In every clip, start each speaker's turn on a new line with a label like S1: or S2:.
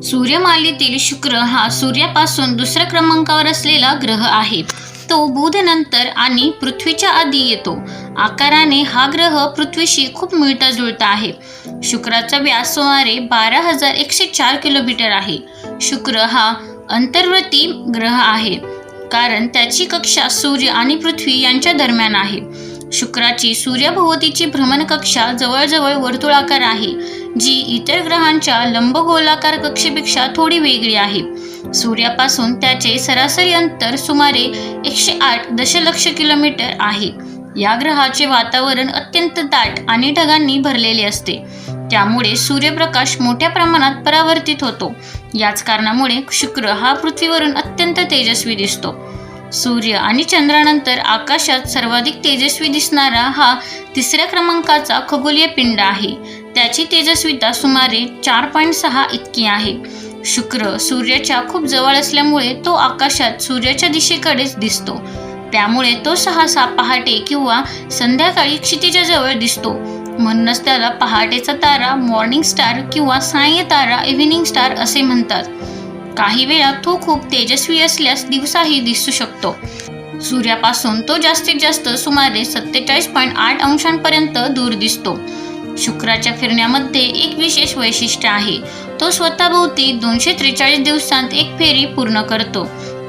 S1: सूर्यमालेतील शुक्र हा सूर्यापासून दुसऱ्या क्रमांकावर असलेला ग्रह आहे. तो बुध नंतर आणि पृथ्वीच्या आधी येतो. आकाराने हा ग्रह पृथ्वीशी खूप मिळता जुळता आहे. शुक्राचा व्यास सुमारे 12,104 किलोमीटर आहे. शुक्र हा अंतर्वर्ती ग्रह आहे कारण त्याची कक्षा सूर्य आणि पृथ्वी यांच्या दरम्यान आहे. शुक्राची सूर्याभोवतीची भ्रमणकक्षा जवळजवळ वर्तुळाकार आहे, जी इतर ग्रहांच्या लंबगोलाकार कक्षेपेक्षा थोडी वेगळी आहे. सूर्यापासून त्याचे सरासरी अंतर सुमारे 108 दशलक्ष किलोमीटर आहे. या ग्रहाचे वातावरण अत्यंत दाट आणि ढगांनी भरलेले असते, त्यामुळे सूर्यप्रकाश मोठ्या प्रमाणात परावर्तित होतो. याच कारणामुळे शुक्र हा पृथ्वीवरून अत्यंत तेजस्वी दिसतो. सूर्य आणि चंद्रानंतर आकाशात सर्वाधिक तेजस्वी दिसणारा हा तिसऱ्या क्रमांकाचा खगोलीय पिंड आहे. त्याची तेजस्विता सुमारे 4.6 इतकी आहे. शुक्र सूर्याच्या खूप जवळ असल्यामुळे तो आकाशात सूर्याच्या दिशेकडेच दिसतो. त्यामुळे तो सहसा पहाटे किंवा संध्याकाळी क्षितिजाजवळ दिसतो. म्हणूनच त्याला पहाटेचा तारा मॉर्निंग स्टार किंवा साय तारा इव्हिनिंग स्टार असे म्हणतात. काही वेळा तो खूप तेजस्वी असल्यास दिवसाही दिसू शकतो. सूर्यापासून तो जास्तीत जास्त सुमारे 47.8 अंशांपर्यंत दूर दिसतो. शुक्राच्या फिरण्यामध्ये एक विशेष वैशिष्ट्य आहे. तो स्वतःभोवती 243 दिवसांत एक फेरी पूर्ण करतो,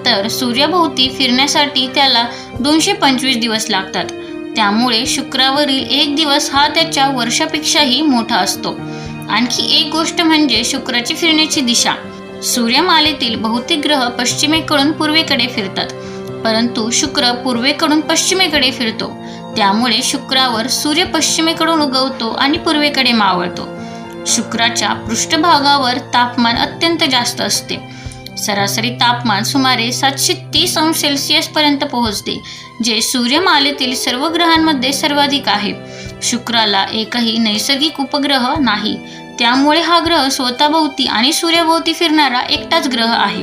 S1: तर सूर्याभोवती फिरण्यासाठी त्याला 225 दिवस लागतात. त्यामुळे शुक्रावरील एक दिवस हा त्याच्या वर्षापेक्षाही मोठा असतो. आणखी एक गोष्ट म्हणजे शुक्राची फिरण्याची दिशा. सूर्यमालेतील बहुतेक ग्रह पश्चिमेकडून पूर्वेकडे फिरतात, परंतु शुक्र पूर्वेकडून पश्चिमेकडे फिरतो. त्यामुळे शुक्रावर सूर्य पश्चिमेकडून उगवतो आणि पूर्वेकडे मावळतो. शुक्राच्या पृष्ठभागावर तापमान अत्यंत जास्त असते. सरासरी तापमान सुमारे 730 अंश सेल्सिअस पर्यंत पोहोचते, जे सूर्यमालेतील सर्व ग्रहांमध्ये सर्वाधिक आहे. शुक्राला एकही नैसर्गिक उपग्रह नाही, त्यामुळे हा ग्रह स्वतःभोवती आणि सूर्याभोवती फिरणारा एकटाच ग्रह आहे.